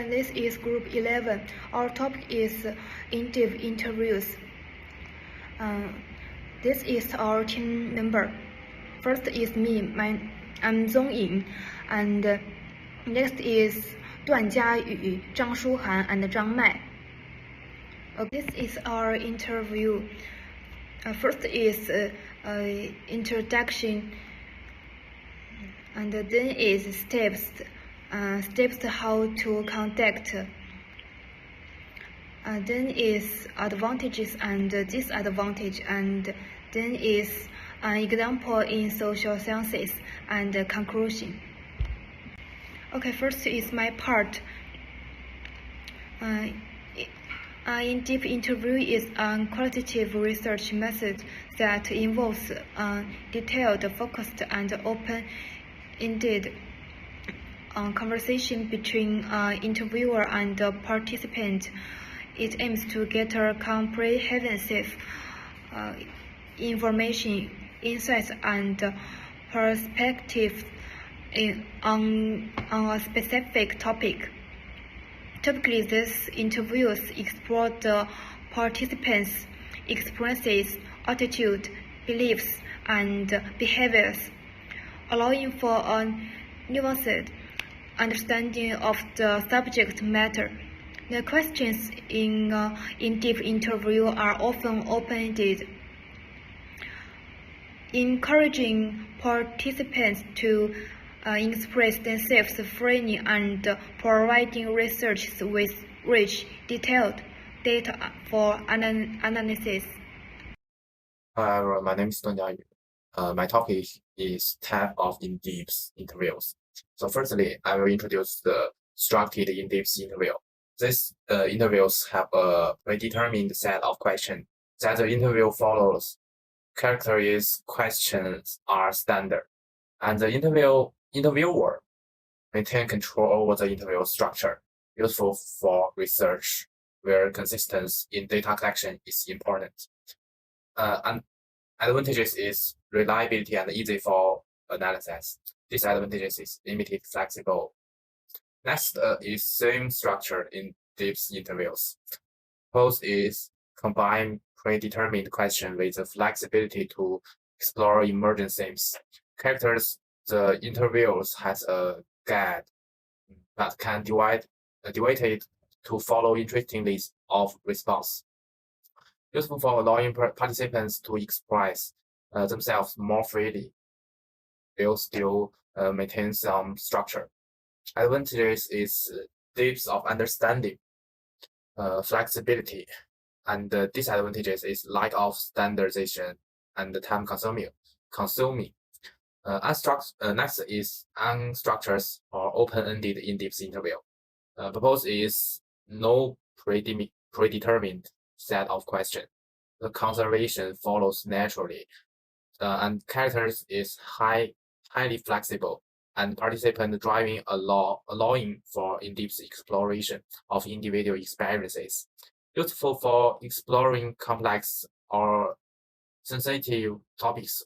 everyone, this is group 11. Our topic is in-depth interviews. This is our team member. First is me, I'm Zong Ying, and next is Duan Jiayu, Zhang Shuhan, and Zhang Mai. This is our interview. First is introduction, and then is steps how to conduct. Then is advantages and disadvantage, and then is an example in social sciences and conclusion. Okay, first is my part. In-depth interview is a qualitative research method that involves detailed, focused, and open-ended conversation between interviewer and participant. It aims to gather comprehensive information, insights, and perspectives on a specific topic. Typically, these interviews explore the participants' experiences, attitude, beliefs, and behaviors, allowing for a nuanced understanding of the subject matter. The questions in in-depth interview are often open-ended, encouraging participants to express themselves freely and providing researchers with rich, detailed data for analysis. Hi everyone, my name is Duan Jiayu. My topic is type of in-depth interviews. So firstly, I will introduce the structured in-depth interview. These interviews have a predetermined set of questions that the interview follows. Characteristic questions are standard, and the interviewer maintain control over the interview structure, useful for research where consistency in data collection is important. And advantages is reliability and easy for analysis. Disadvantages is limited, flexible. Next is same structure in depth interviews. Pose is combine predetermined question with the flexibility to explore emergent themes. Characters, the interviewers has a guide that can divided to follow interesting list of response. Useful for allowing participants to express themselves more freely. Will still maintain some structure. Advantages is depth of understanding, flexibility, and the disadvantages is lack of standardization and time consuming. Next is unstructured or open-ended in-depth interview. Proposed is no predetermined set of questions. The conservation follows naturally, and characters is highly flexible, and participant driving allowing for in-depth exploration of individual experiences. Useful for exploring complex or sensitive topics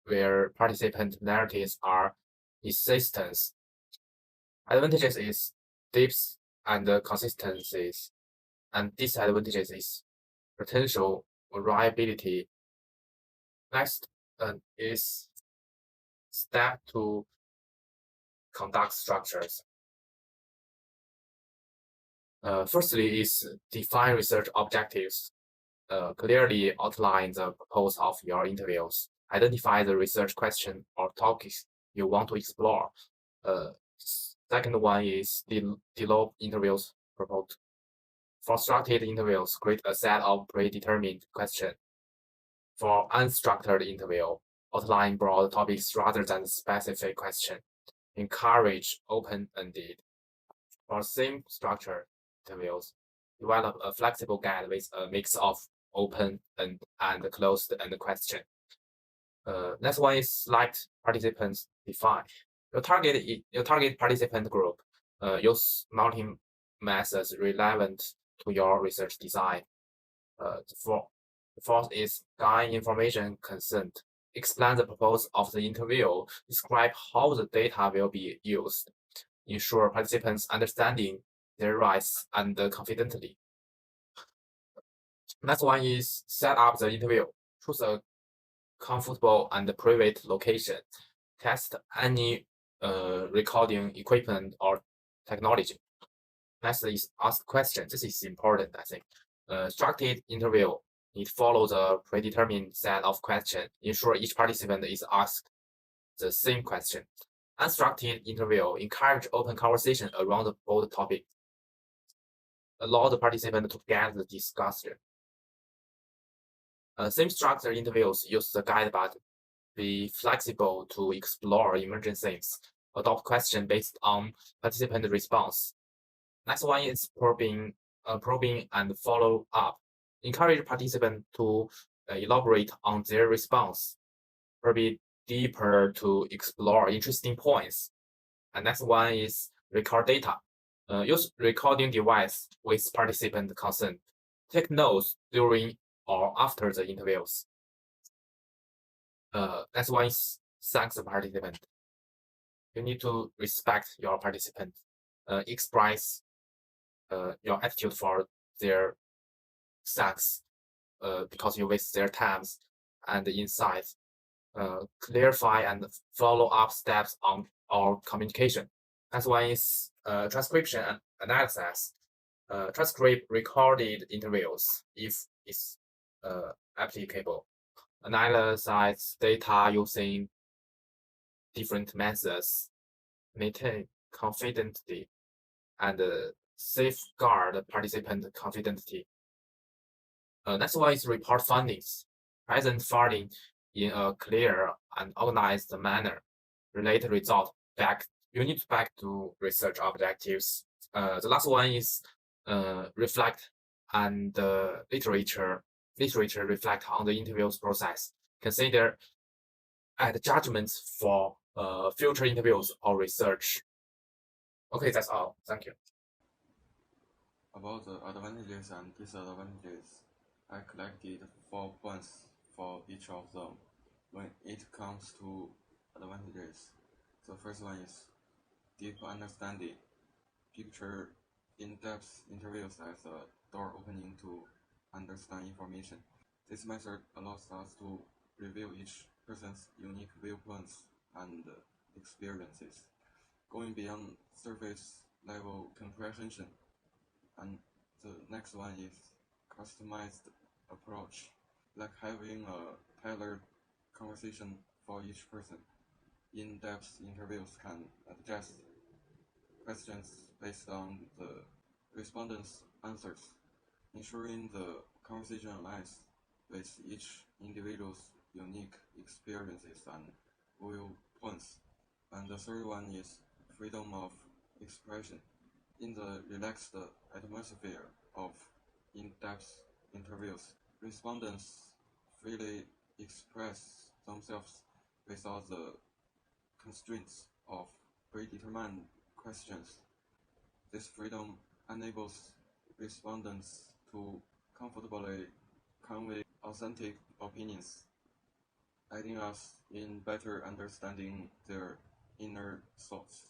where participant narratives are insistence. Advantages is depth and consistencies, and disadvantages is potential variability. Next is step to conduct structures. Firstly is define research objectives. Clearly outline the purpose of your interviews. Identify the research question or topics you want to explore. Second one is develop interviews proposed. For structured interviews, create a set of predetermined questions. For unstructured interview, outline broad topics rather than specific questions. Encourage open-ended. For same structured interviews, develop a flexible guide with a mix of open and closed-end question. Next one is select participants define. Your target participant group. Use multi methods relevant to your research design. The fourth is gain information consent. Explain the purpose of the interview. Describe how the data will be used. Ensure participants' understanding their rights and confidently. Next one is set up the interview. Choose a comfortable and private location. Test any recording equipment or technology. Next is ask questions. This is important, I think. Structured interview need follow the predetermined set of questions. Ensure each participant is asked the same question. Unstructured interview encourage open conversation around the board topic. Allow the participant to get the discussion. Same structured interviews use the guide button. Be flexible to explore emerging themes. Adopt question based on participant response. Next one is probing and follow up. Encourage participants to elaborate on their response. Probe deeper to explore interesting points. And next one is record data. Use recording device with participant consent. Take notes during or after the interviews. Next one is thank the participant. You need to respect your participant. Express your attitude for their thanks because you waste their times and insights. Clarify and follow up steps on our communication. Next one is transcription and analysis. Transcribe recorded interviews if it's applicable. Analyze data using different methods. Maintain confidently and safeguard participant confidently. Next one is report findings. Present finding in a clear and organized manner. Relate result back. You need back to research objectives. The last one is reflect and literature reflect on the interviews process. Consider add judgments for future interviews or research. Okay, that's all. Thank you. About the advantages and disadvantages, I collected 4 points for each of them. When it comes to advantages, the first one is deep understanding. Picture in-depth interviews as a door opening to understand information. This method allows us to review each person's unique viewpoints and experiences, going beyond surface level comprehension. And the next one is customized approach, like having a tailored conversation for each person. In-depth interviews can adjust questions based on the respondents' answers, ensuring the conversation aligns with each individual's unique experiences and viewpoints. And the third one is freedom of expression. In the relaxed atmosphere of in-depth interviews, respondents freely express themselves without the constraints of predetermined questions. This freedom enables respondents to comfortably convey authentic opinions, aiding us in better understanding their inner thoughts.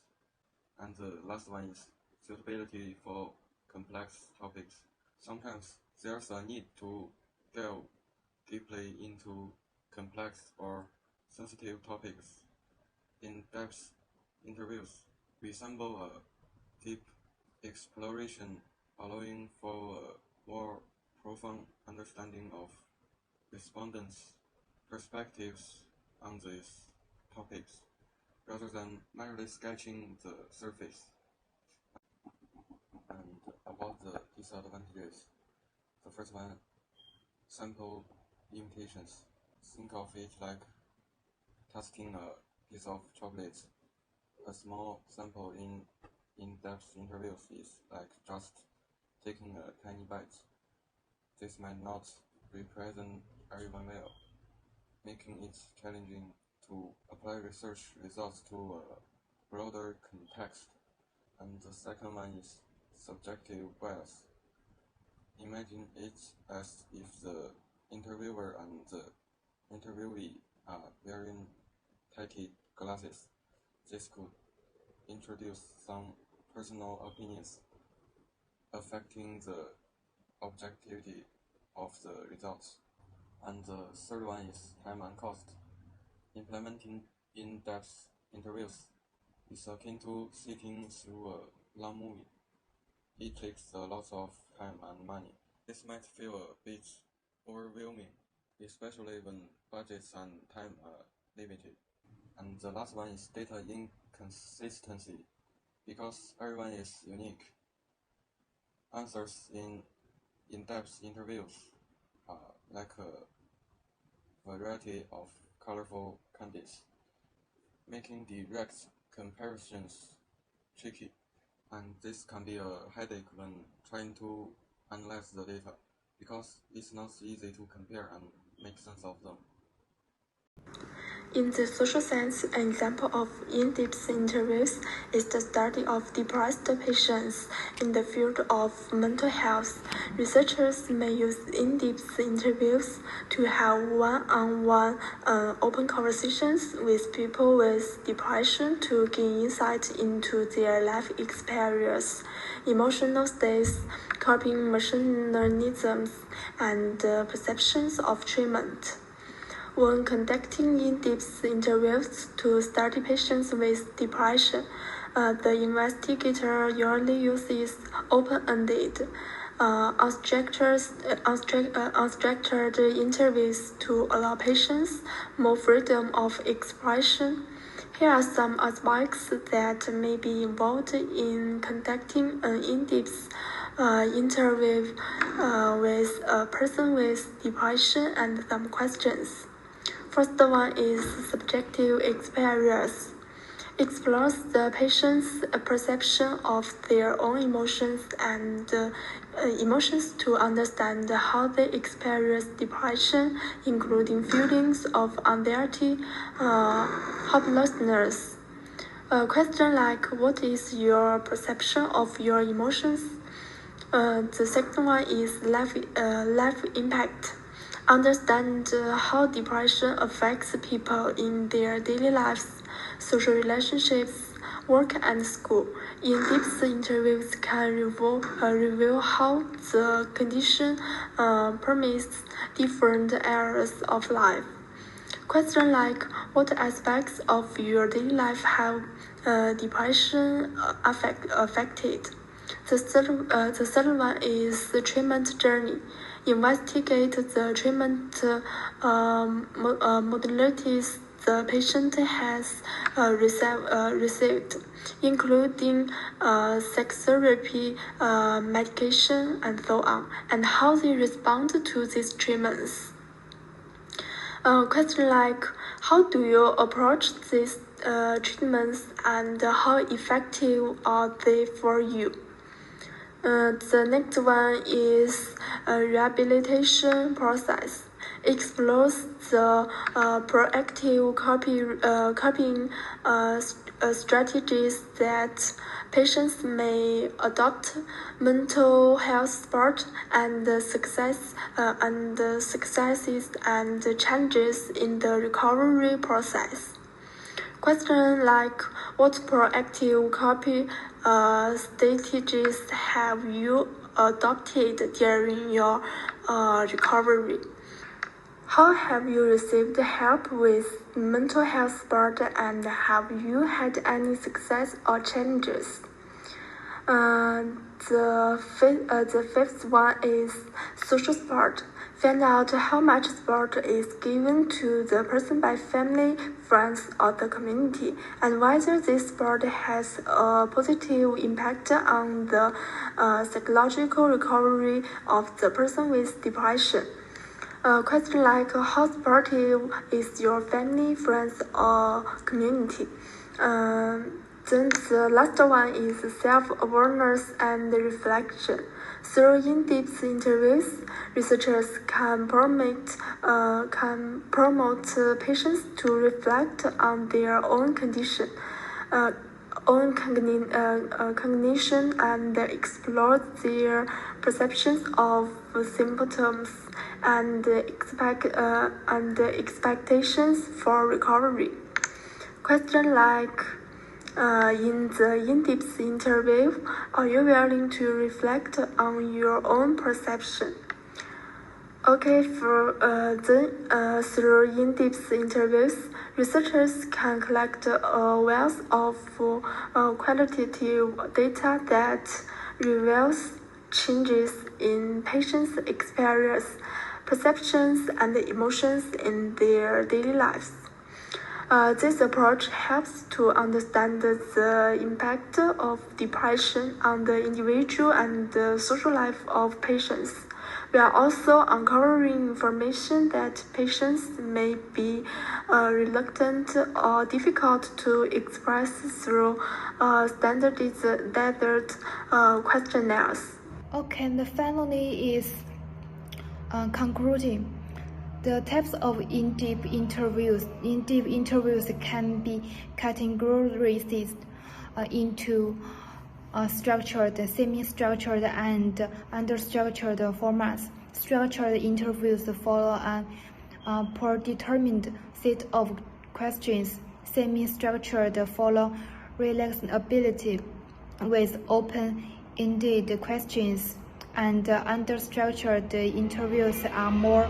And the last one is suitability for complex topics. Sometimes there's a need to delve deeply into complex or sensitive topics. In-depth interviews resemble a deep exploration, allowing for a more profound understanding of respondents' perspectives on these topics, rather than merely sketching the surface. And about the disadvantages, the first one, sample limitations. Think of it like testing a piece of chocolate. A small sample in in-depth interviews is like just taking a tiny bite. This might not represent everyone well, making it challenging to apply research results to a broader context. And the second one is subjective bias. Imagine it as if the interviewer and the interviewee are wearing tinted glasses. This could introduce some personal opinions, affecting the objectivity of the results. And the third one is time and cost. Implementing in-depth interviews is akin to sitting through a long movie. It takes a lot of time and money. This might feel a bit overwhelming, especially when budgets and time are limited. And the last one is data inconsistency. Because everyone is unique, answers in in-depth interviews are like a variety of colorful candies, making direct comparisons tricky. And this can be a headache when trying to analyze the data, because it's not easy to compare and make sense of them. In the social science, an example of in-depth interviews is the study of depressed patients in the field of mental health. Researchers may use in-depth interviews to have one-on-one open conversations with people with depression to gain insight into their life experience, emotional states, coping mechanisms, and perceptions of treatment. When conducting in-depth interviews to study patients with depression, the investigator usually uses open-ended, unstructured interviews to allow patients more freedom of expression. Here are some aspects that may be involved in conducting an in-depth interview with a person with depression, and some questions. First one is subjective experience. Explores the patient's perception of their own emotions and emotions to understand how they experience depression, including feelings of anxiety, hopelessness. A question like, what is your perception of your emotions? The second one is life impact. Understand how depression affects people in their daily lives, social relationships, work, and school. In-depth interviews can reveal how the condition permeates different areas of life. Questions like, what aspects of your daily life have depression affected? The third one is the treatment journey. Investigate the treatment modalities the patient has received, including sex therapy, medication, and so on, and how they respond to these treatments. Question like, how do you approach these treatments and how effective are they for you? The next one is a rehabilitation process. Explores the proactive coping strategies that patients may adopt, mental health support, and successes and challenges in the recovery process. Questions like, what proactive coping strategies have you adopted during your recovery? How have you received help with mental health support, and have you had any success or challenges? The fifth one is social support. Find out how much support is given to the person by family, friends, or the community, and whether this support has a positive impact on the psychological recovery of the person with depression. Question like, how supportive is your family, friends, or community? Then the last one is self-awareness and reflection. Through in-depth interviews, researchers can promote patients to reflect on their own condition, own cognition, and explore their perceptions of symptoms and expectations for recovery. Question like, In the in-depth interview, are you willing to reflect on your own perception? Okay, through in-depth interviews, researchers can collect a wealth of qualitative data that reveals changes in patients' experience, perceptions, and emotions in their daily lives. This approach helps to understand the impact of depression on the individual and the social life of patients. We are also uncovering information that patients may be reluctant or difficult to express through standardized questionnaires. Okay, the finally is concluding. The types of in-depth interviews can be categorized into structured, semi-structured, and understructured formats. Structured interviews follow a predetermined set of questions. Semi-structured follow relaxability with open-ended questions, and understructured interviews are more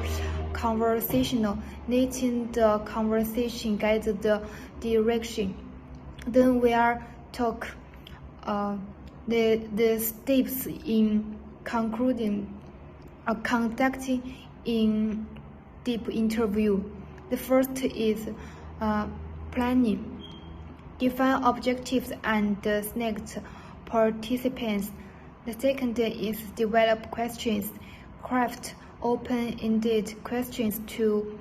conversational, letting the conversation guide the direction. Then we are talk the steps in conducting in deep interview. The first is planning. Define objectives and select participants. The second is develop questions. Craft open-ended questions to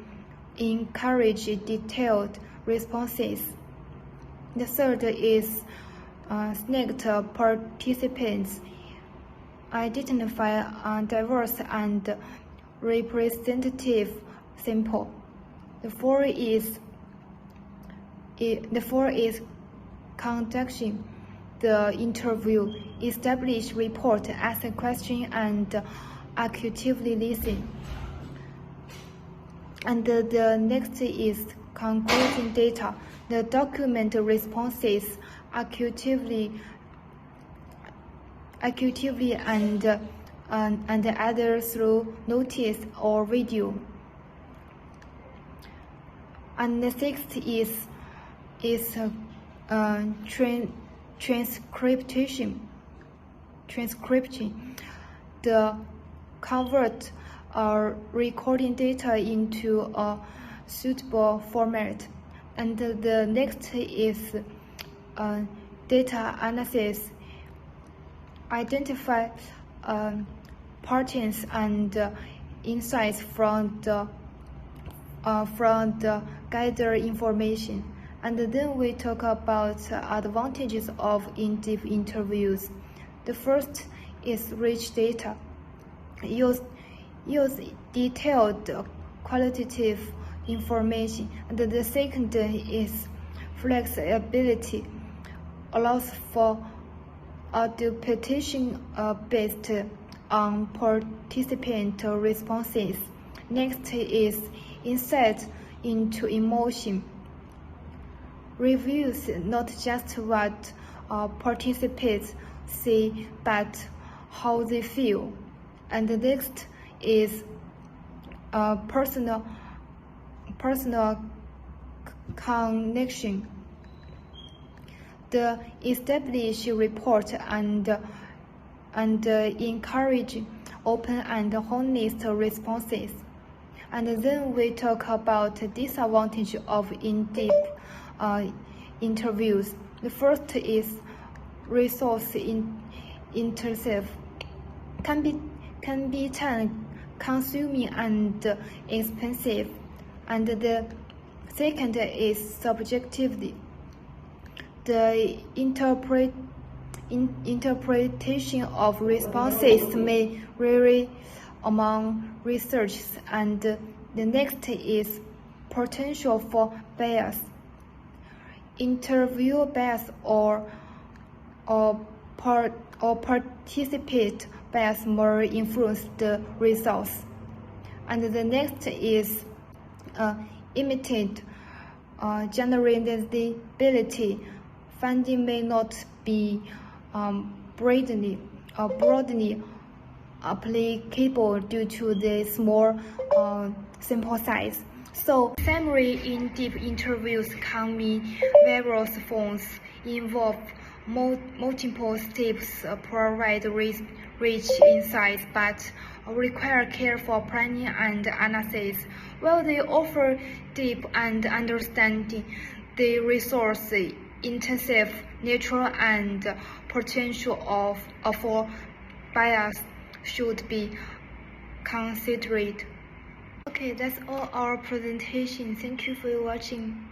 encourage detailed responses. The third is select participants. Identify diverse and representative sample. The fourth is conducting the interview. Establish report, ask a question, and actively listen. And the next is concluding data. The document responses actively and either through notice or video. And the sixth is transcription. The convert recording data into a suitable format. And the next is data analysis. Identify patterns and insights from the gathered information. And then we talk about advantages of in-depth interviews. The first is rich data. Use detailed qualitative information. And the second is flexibility. Allows for adaptation based on participant responses. Next is insight into emotion. Reviews not just what participants say, but how they feel. And the next is personal connection. The established report and encourage open and honest responses. And then we talk about disadvantage of in-depth interviews. The first is resource intensive. Can be time consuming and expensive. And the second is subjectivity. The interpretation of responses may vary among researchers. And the next is potential for bias. Interview bias or participant bias may influence the results. And the next is imitate generalizability. finding may not be broadly applicable due to the small sample size. So, summary in deep interviews can mean various forms, involve multiple steps, provide rich insights, but require careful planning and analysis. While they offer deep and understanding, the resource intensive nature and potential of bias should be considered. Okay, that's all our presentation. Thank you for watching.